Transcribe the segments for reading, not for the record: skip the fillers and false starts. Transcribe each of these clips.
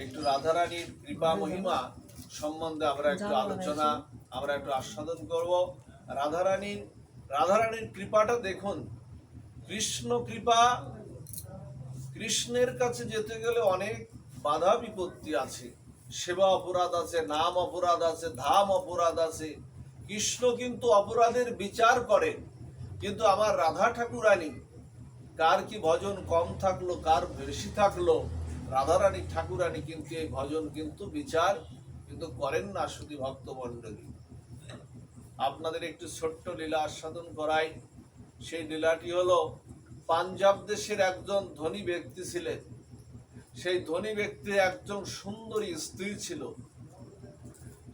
একটু রাধারানীর কৃপা মহিমা সম্বন্ধে আমরা একটু আস্বাদন করব। রাধারানীর কৃপাটা দেখুন। কৃষ্ণ কৃপা, কৃষ্ণের কাছে যেতে গেলে অনেক বাধা বিপত্তি আছে, সেবা অপরাধ আছে, নাম অপরাধ আছে, ধাম অপরাধ আছে। কৃষ্ণ কিন্তু অপরাধের বিচার করেন, কিন্তু আমার রাধা ঠাকুরানী কার কি ভজন কম থাকলো, কার বেশি থাকলো, রাধারানী ঠাকুরানী কিন্তু এই ভজন কিন্তু বিচার কিন্তু করেন না। শুধু ভক্তমণ্ডলী, আপনাদের একটু ছোট্ট লীলা আস্বাদন করাই। সেই লীলাটি হলো, পাঞ্জাব দেশের একজন ধনী ব্যক্তি ছিলেন। সেই ধনী ব্যক্তির একজন সুন্দরী স্ত্রী ছিল।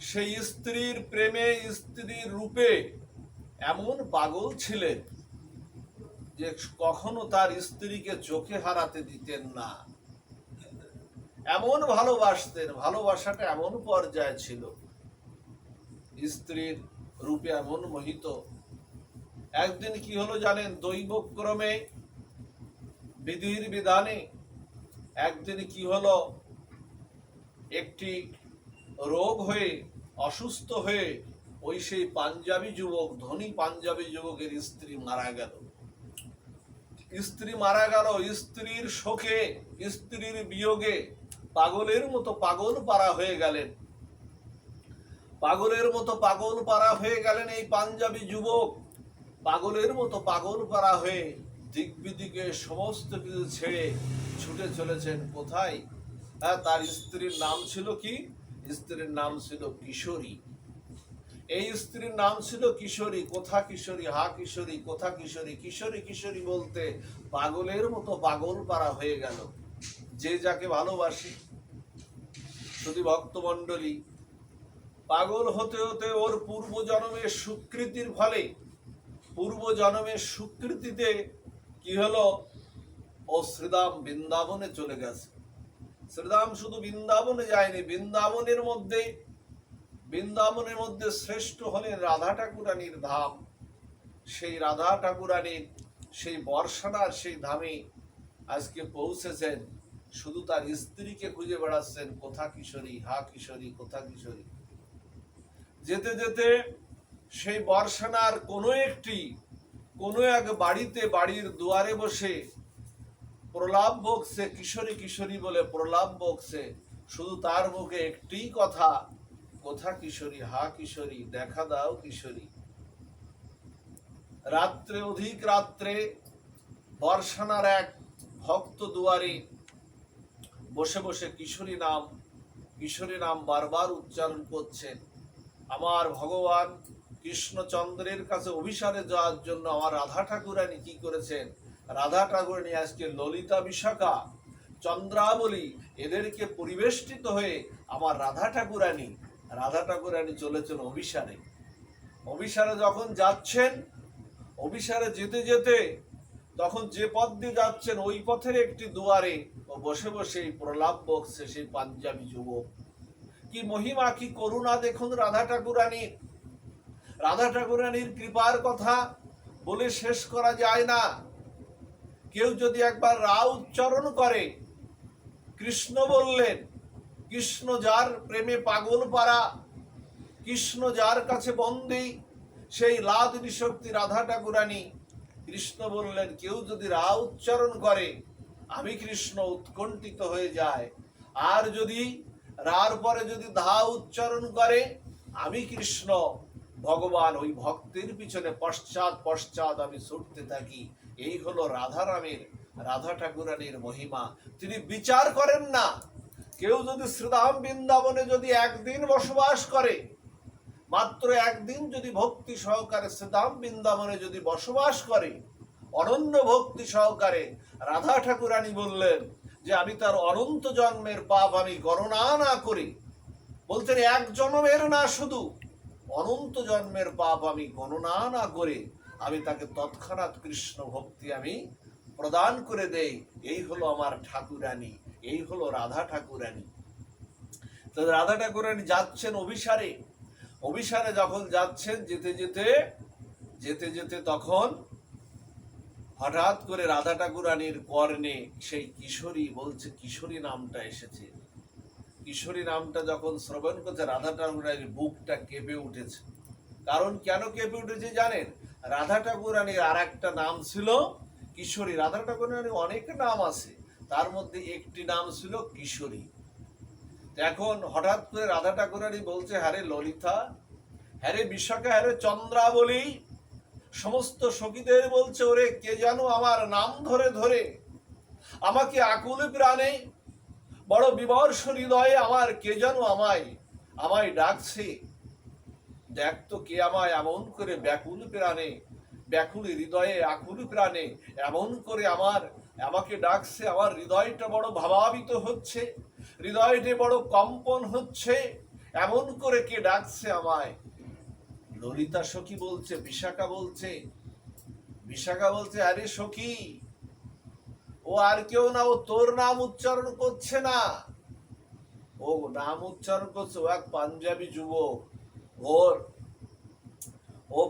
সেই স্ত্রীর প্রেমে, স্ত্রীর রূপে এমন পাগল ছিলেন যে কখনো তার স্ত্রীকে চোখে হারাতে দিতেন না। এমন ভালোবাসতেন, ভালোবাসাটা এমন পর্যায়ে ছিল, স্ত্রীর রূপে এমন মোহিত। একদিন কি হলো জানেন? দৈবক্রমে, বিধির বিধানে একদিন কি হলো, একটি রোগ হয়ে, অসুস্থ হয়ে ওই সেই পাঞ্জাবি যুবক, ধনী পাঞ্জাবি যুবকের স্ত্রী মারা গেল। স্ত্রী মারা গেল, স্ত্রীর শোকে, স্ত্রীর বিয়োগে পাগলের মতো পাগল পারা হয়ে গেলেন। পাগলের মতো পাগল পারা হয়ে গেলেন এই পাঞ্জাবি যুবক। পাগলের মতো পাগল পারা হয়ে দিক বিদিকে সমস্ত কিছু ছেড়ে ছুটে চলেছেন কোথায়? তার স্ত্রীর নাম ছিল কি? স্ত্রীর নাম ছিল কিশোরী। এই স্ত্রীর নাম ছিল কিশোরী। কোথা কিশোরী, হা কিশোরী, কোথা কিশোরী। কিশোরী কিশোরী বলতে পাগলের মতো পাগল পারা হয়ে গেল। যে যাকে ভালোবাসে, শুধু ভক্তমণ্ডলী, পাগল হতে হতে ওর পূর্বজন্মের সুকৃতির ফলে, পূর্বজন্মের সুকৃতিতে কি হলো, ও শ্রীধাম বৃন্দাবনে চলে গেছে। শ্রীধাম শুধু বৃন্দাবনে যায়নি, বৃন্দাবনের মধ্যে শ্রেষ্ঠ হলেন রাধা ঠাকুরানীর ধাম। সেই রাধা ঠাকুরানীর সেই বর্ষানার সেই ধামে আজকে পৌঁছেছেন। শুধু তার স্ত্রীকে খুঁজে বেড়াচ্ছেন, কোথা কিশোরী, হা কিশোরী, কোথা কিশোরী। যেতে যেতে সেই বর্ষানার কোনো এক বাড়িতে, বাড়ির দুয়ারে বসে প্রলাপ বকছে, কিশোরী কিশোরী বলে প্রলাপ বকছে। শুধু তার মুখে একটি কথা, কোথা কিশোরী, হা কিশোরী, দেখা দাও কিশোরী। রাত্রে, অধিক রাত্রে বর্ষানার এক ভক্ত দুয়ারে বসে বসে কিশোরী নাম বারবার উচ্চারণ করছেন। আমার ভগবান কৃষ্ণচন্দ্রের কাছে অভিসারে যাওয়ার জন্য আমার রাধা ঠাকুরানী কি করেছেন? রাধা ঠাকুরানী আজকে ললিতা, বিশাখা, চন্দ্রাবলী এদেরকে পরিবেষ্টিত হয়ে আমার রাধা ঠাকুরানী চলেছেন অভিসারে। অভিসারে যখন যাচ্ছেন, অভিসারে যেতে যেতে তখন যে পথ দিয়ে যাচ্ছেন ওই পথের একটি দুয়ারে ও বসে বসে প্রলাপ বকছে সেই পাঞ্জাবি যুবক। কি মহিমা, কি করুণা দেখুন রাধা ঠাকুরানীর কৃপার কথা বলে শেষ করা যায় না। কেউ যদি একবার রা উচ্চারণ করে, কৃষ্ণ বললেন, কৃষ্ণ যার প্রেমে পাগল পারা, কৃষ্ণ যার কাছে বন্দী, সেই লাদিনী শক্তি রাধা ঠাকুরানী। কৃষ্ণ বললেন, কেউ যদি রা উচ্চারণ করে আমি কৃষ্ণ উৎকণ্ঠিত হয়ে যায়। আর যদি রার পরে যদি ধা উচ্চারণ করে আমি কৃষ্ণ, ভগবান ওই ভক্তের পিছনে পশ্চাৎ পশ্চাৎ আমি ছুটতে থাকি। এই হলো রাধা ঠাকুরানীর মহিমা। তিনি বিচার করেন না। কেউ যদি শ্রীধাম বৃন্দাবনে যদি একদিন বসবাস করে, মাত্র একদিন যদি ভক্তি সহকারে শ্রীধাম বৃন্দাবনে যদি বসবাস করে, অনন্য ভক্তি সহকারে, রাধা ঠাকুরানী বললেন যে আমি তার অনন্ত জন্মের পাপ আমি গণনা না করি, বলতেন এক জন্মের না, শুধু অনন্ত জন্মের পাপ আমি গণনা না করে আমি তাকে তৎক্ষণাৎ কৃষ্ণ ভক্তি আমি প্রদান করে দেই। এই হলো আমার ঠাকুরানী, এই হলো রাধা ঠাকুরানী। তো রাধা ঠাকুরানী যাচ্ছেন অভিসারে যখন যাচ্ছেন, যেতে যেতে তখন হঠাৎ করে রাধা ঠাকুরানীর কর্ণে সেই কিশোরী বলছে, কিশোরী নামটা এসেছে। কিশোরী নামটা যখন শ্রবণ করছে রাধা ঠাকুরানীর বুকটা কেঁপে উঠেছে। কারণ কেন কেঁপে উঠেছে জানেন? রাধা ঠাকুরানীর আর একটা নাম ছিল কিশোরী। রাধা ঠাকুরানীর অনেক নাম আছে, তার মধ্যে একটি নাম ছিল কিশোরী। এখন হঠাৎ করে রাধা ঠাকুরানী বলছে, হ্যারে ললিতা, হ্যারে বিশাখা, হ্যারে চন্দ্রাবলী, সমস্ত সখীদের বলছে, ওরে কে যেন আমার নাম ধরে ধরে আমাকে আকুল প্রাণে বড় বিমর্ষ হৃদয়ে আমার কে যেন আমায় ডাকছে। দেখ তো কে আমায় এমন করে ব্যাকুল প্রাণে, ব্যাকুল হৃদয়ে আকুল প্রাণে এমন করে আমাকে ডাকছে। আমার হৃদয়টা বড় ভাবাবিত হচ্ছে, হৃদয়টা বড় কম্পন হচ্ছে, এমন করে কে ডাকছে আমায়। ললিতা সখী বলছে, বিশাখা বলছে আরে সখী, ও আর কেউ না, ও তোর নাম উচ্চারণ করছে না, ও নাম উচ্চারণ করছে ও এক পাঞ্জাবি যুবক।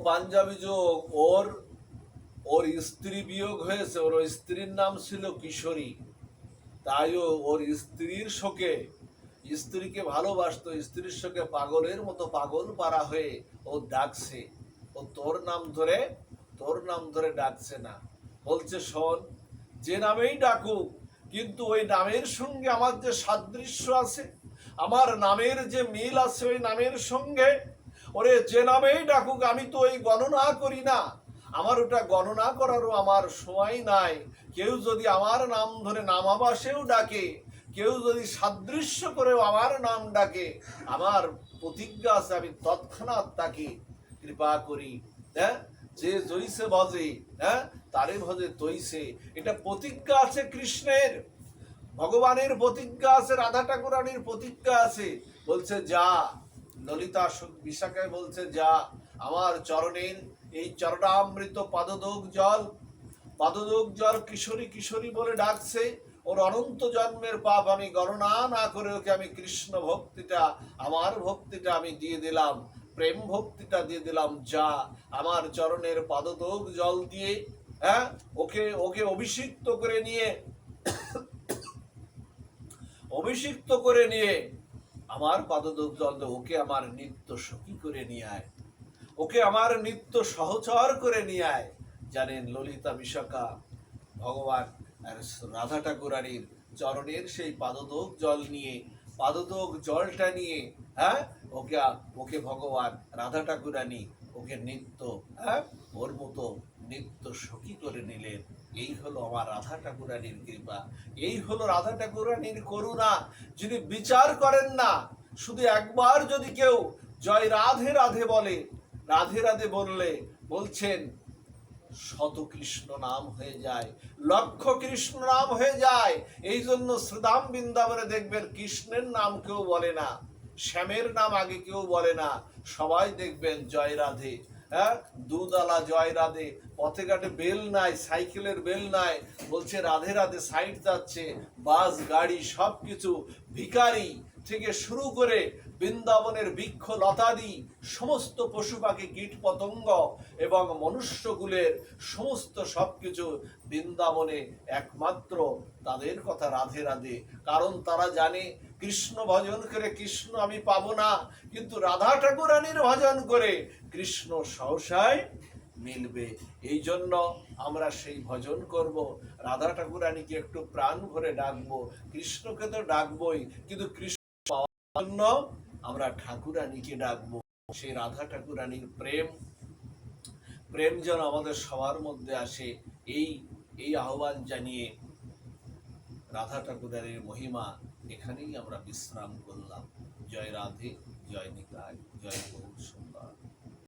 পাঞ্জাবি যুবক, ওর স্ত্রী বিয়োগ হয়েছে, ওর স্ত্রীর নাম ছিল কিশোরী, তাই ওর স্ত্রীর শোকে, স্ত্রীকে ভালোবাসতো, স্ত্রীর শোকে পাগলের মতো পাগল পারা হয়ে ও ডাকছে। ও তোর নাম ধরে ডাকছে না। বলছে শোন, যে নামেই ডাকুক, কিন্তু ওই নামের সঙ্গে আমার যে সাদৃশ্য আছে, আমার নামের যে মিল আছে ওই নামের সঙ্গে, ওরে যে নামেই ডাকুক আমি তো ওই গণনা করি না, আমার ওটা গণনা করারও আমার সময় নাই। কেউ যদি আমার নাম ধরে নামাবাসেও ডাকে, কেউ যদি সাদৃশ্য করেও আমার নাম ডাকে, আমার প্রতিজ্ঞা আছে আমি তৎক্ষণাৎ তাকে কৃপা করি। হ্যাঁ, যে জইছে ভজে, হ্যাঁ তারে ভজে তৈছে, এটা প্রতিজ্ঞা আছে কৃষ্ণের, ভগবানের প্রতিজ্ঞা আছে, রাধা ঠাকুরানীর প্রতিজ্ঞা আছে। বলছে যা, ললিতা বিশাখায় বলছে যা, আমার চরণের এই চরণামৃত পাদদোগ জল কিশোরী কিশোরী বলে ডাকছে। ওর অনন্ত জন্মের পাপ আমি গণনা না করে ওকে আমি কৃষ্ণ ভক্তিটা, আমার ভক্তিটা আমি দিয়ে দিলাম, প্রেম ভক্তিটা দিয়ে দিলাম। যা, আমার চরণের পাদদোগ জল দিয়ে, হ্যাঁ ওকে অভিষিক্ত করে নিয়ে আমার পাদদোগ জল দিয়ে ওকে আমার নিত্য সখী করে নিয়ে আয়, ওকে আমার নিত্য সহচর করে নিয়ে আয়। জানেন ললিতা বিশাখা ভগবান রাধা ঠাকুরানীর চরণের সেই পাদদোগ জলটা নিয়ে, হ্যাঁ ওকে ভগবান রাধা ঠাকুরানী ওকে নিত্য, হ্যাঁ ওর মতো নিত্য সখী করে নিলেন। এই হলো আমার রাধা ঠাকুরানীর কৃপা, এই হলো রাধা ঠাকুরানীর করুণা, যিনি বিচার করেন না। শুধু একবার যদি কেউ জয় রাধে রাধে বলে, রাধে রাধে বললে বলছেন শত কৃষ্ণ নাম হয়ে যায়, লক্ষ কৃষ্ণ নাম হয়ে যায়। এই জন্য শ্রীধাম বৃন্দাবনে দেখবেন কৃষ্ণের নাম কেউ বলে না, শ্যামের নাম আগে কেউ বলে না, সবাই দেখবেন জয় রাধে। হ্যাঁ, দুধালা জয় রাধে, পথে ঘাটে বেল নাই, সাইকেলের বেল নাই, বলছে রাধে রাধে, সাইড যাচ্ছে বাস গাড়ি সবকিছু, ভিখারি থেকে শুরু করে বৃন্দাবনের বৃক্ষ লতাদি সমস্ত পশু পাখি কীট পতঙ্গ এবং মনুষ্যকুলের সমস্ত সবকিছু বৃন্দাবনে একমাত্র তাদের কথা রাধে রাধে। কারণ তারা জানে কৃষ্ণ ভজন করে কৃষ্ণ আমি পাবো না, কিন্তু রাধা ঠাকুরানীর ভজন করে কৃষ্ণ সহসায় মিলবে। এই জন্য আমরা সেই ভজন করব, রাধা ঠাকুরানীকে একটু প্রাণ ভরে ডাকবো, কৃষ্ণকে তো ডাকবোই, কিন্তু কৃষ্ণ পাওয়ার জন্য আমরা ঠাকুরানীকে ডাকবো। সেই রাধা ঠাকুরানীর প্রেম যেন আমাদের সবার মধ্যে আসে, এই আহ্বান জানিয়ে রাধা ঠাকুরানীর মহিমা এখানেই আমরা বিশ্রাম করলাম। জয় রাধে, জয় নিতাই, জয় গৌর সুন্দর।